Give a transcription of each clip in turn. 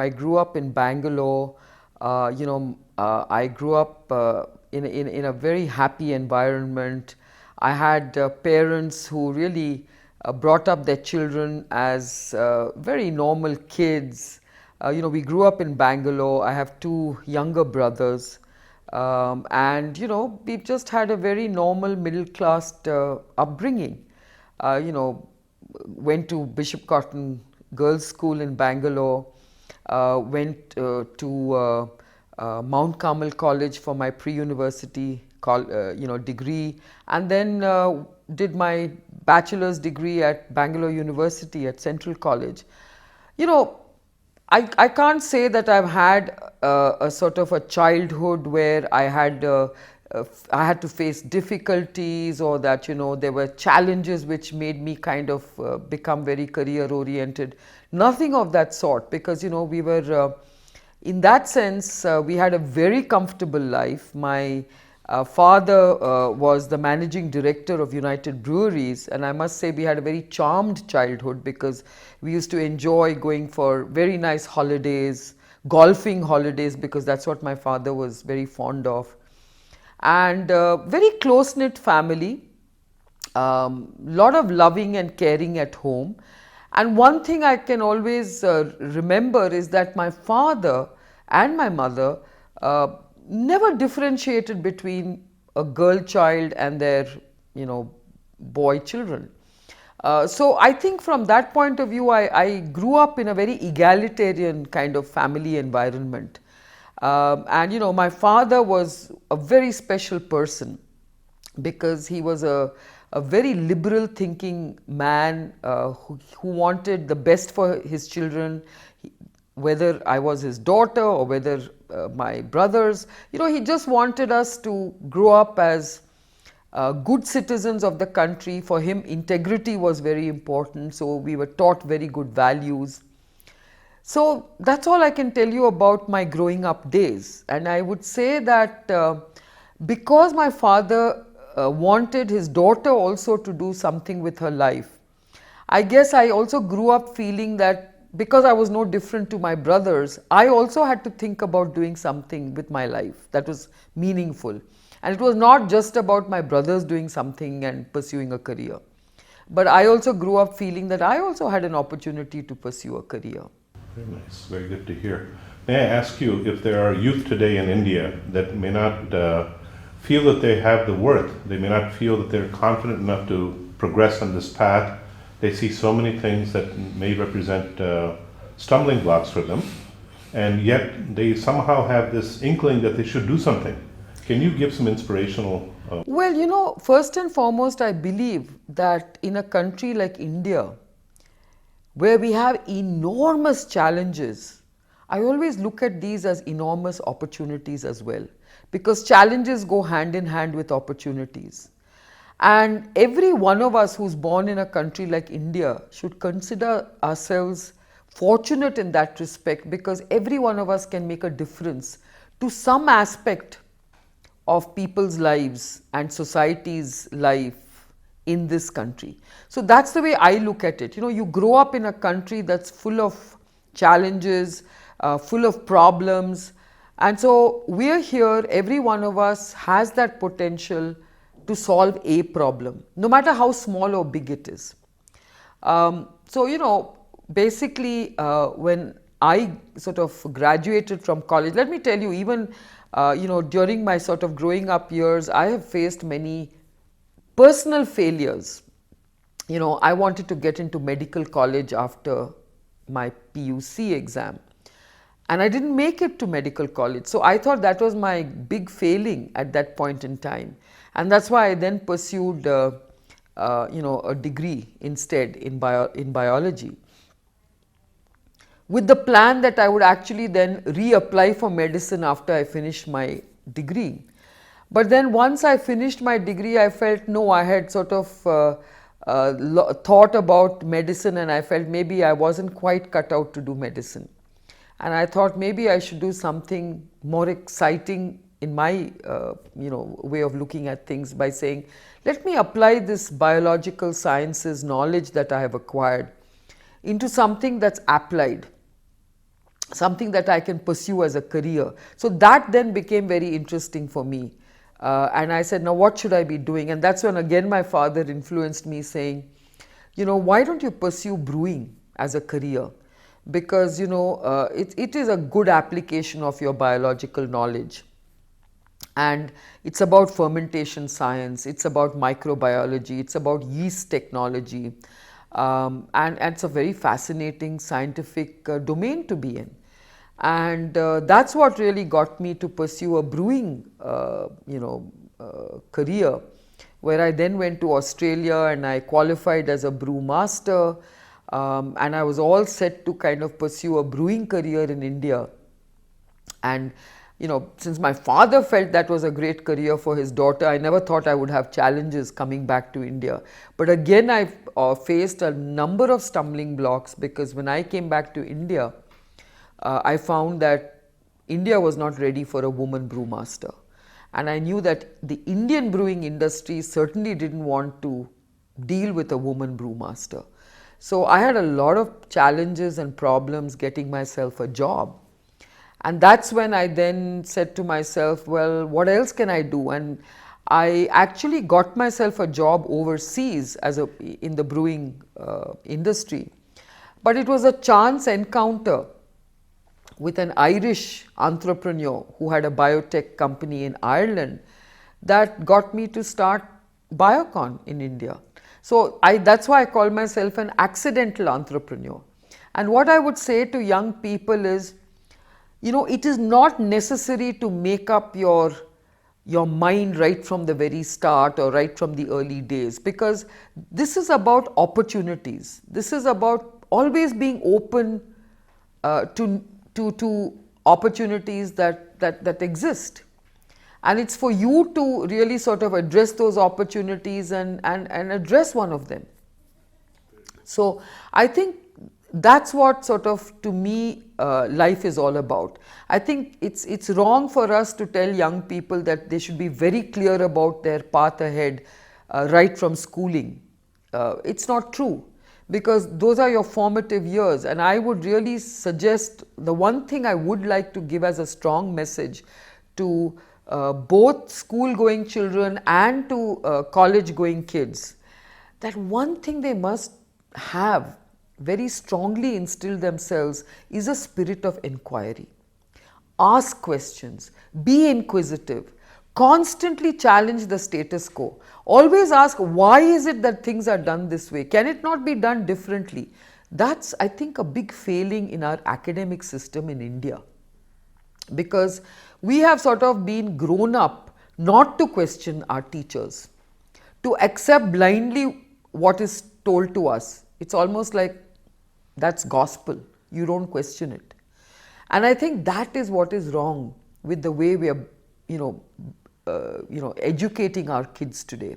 I grew up in Bangalore. I grew up in a very happy environment. I had parents who really brought up their children as very normal kids. We grew up in Bangalore. I have two younger brothers. And we just had a very normal middle class upbringing. Uh, you know, Went to Bishop Cotton Girls' School in Bangalore, went to Mount Carmel College for my pre-university degree, and then did my bachelor's degree at Bangalore University at Central College. You know, I can't say that I've had a sort of a childhood where I had to face difficulties, or that there were challenges which made me kind of become very career oriented. Nothing of that sort, because we were in that sense we had a very comfortable life. My father was the managing director of United Breweries, and I must say we had a very charmed childhood, because we used to enjoy going for very nice holidays, golfing holidays, because that's what my father was very fond of. And very close-knit family, lot of loving and caring at home. And one thing I can always remember is that my father and my mother never differentiated between a girl child and their boy children. So I think from that point of view, I grew up in a very egalitarian kind of family environment. And my father was a very special person, because he was a very liberal thinking man who wanted the best for his children, whether I was his daughter or whether my brothers. He just wanted us to grow up as good citizens of the country. For him, integrity was very important, so we were taught very good values. So that's all I can tell you about my growing up days. And I would say that because my father wanted his daughter also to do something with her life, I guess I also grew up feeling that because I was no different to my brothers, I also had to think about doing something with my life that was meaningful. And it was not just about my brothers doing something and pursuing a career, but I also grew up feeling that I also had an opportunity to pursue a career. Very nice, very good to hear. May I ask you if there are youth today in India that may not feel that they have the worth, they may not feel that they're confident enough to progress on this path. They see so many things that may represent stumbling blocks for them, and yet they somehow have this inkling that they should do something. Can you give some inspirational? Well, first and foremost, I believe that in a country like India, where we have enormous challenges, I always look at these as enormous opportunities as well, because challenges go hand in hand with opportunities. And every one of us who's born in a country like India should consider ourselves fortunate in that respect, because every one of us can make a difference to some aspect of people's lives and society's life in this country. So that's the way I look at it. You grow up in a country that's full of challenges, full of problems, and so we're here, every one of us has that potential to solve a problem, no matter how small or big it is. Basically when I sort of graduated from college, let me tell you, even during my sort of growing up years, I have faced many personal failures. I wanted to get into medical college after my PUC exam, and I didn't make it to medical college. So I thought that was my big failing at that point in time, and that's why I then pursued a degree instead in biology, with the plan that I would actually then reapply for medicine after I finished my degree. But then once I finished my degree, I felt no, I had sort of thought about medicine, and I felt maybe I wasn't quite cut out to do medicine. And I thought maybe I should do something more exciting in my way of looking at things, by saying, let me apply this biological sciences knowledge that I have acquired into something that's applied. something that I can pursue as a career. So that then became very interesting for me. And I said, now what should I be doing? And that's when again my father influenced me, saying, you know, why don't you pursue brewing as a career? Because, you know, it is a good application of your biological knowledge. And it's about fermentation science, it's about microbiology, it's about yeast technology. And it's a very fascinating scientific domain to be in. And that's what really got me to pursue a brewing, career, where I then went to Australia and I qualified as a brew master. And I was all set to kind of pursue a brewing career in India. And you know, since my father felt that was a great career for his daughter, I never thought I would have challenges coming back to India. But again, I faced a number of stumbling blocks, because when I came back to India, I found that India was not ready for a woman brewmaster. And I knew that the Indian brewing industry certainly didn't want to deal with a woman brewmaster. So I had a lot of challenges and problems getting myself a job. And that's when I then said to myself, well, what else can I do? And I actually got myself a job overseas in the brewing industry. But it was a chance encounter with an Irish entrepreneur who had a biotech company in Ireland that got me to start Biocon in India. So that's why I call myself an accidental entrepreneur. And what I would say to young people is, you know, it is not necessary to make up your mind right from the very start or right from the early days, because this is about opportunities. This is about always being open to opportunities that exist. And it's for you to really sort of address those opportunities and address one of them. So I think that's what sort of, to me, life is all about. I think it's wrong for us to tell young people that they should be very clear about their path ahead right from schooling. It's not true, because those are your formative years. And I would really suggest, the one thing I would like to give as a strong message to both school-going children and to college-going kids, that one thing they must have very strongly instill themselves is a spirit of inquiry. Ask questions, be inquisitive, constantly challenge the status quo. Always ask, why is it that things are done this way? Can it not be done differently? That's, I think, a big failing in our academic system in India, because we have sort of been grown up not to question our teachers, to accept blindly what is told to us. It's almost like that's gospel. You don't question it. And I think that is what is wrong with the way we are, educating our kids today.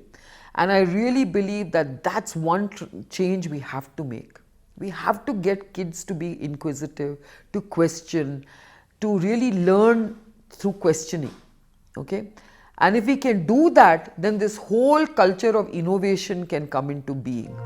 And I really believe that that's one change we have to make. We have to get kids to be inquisitive, to question, to really learn through questioning. Okay? And if we can do that, then this whole culture of innovation can come into being.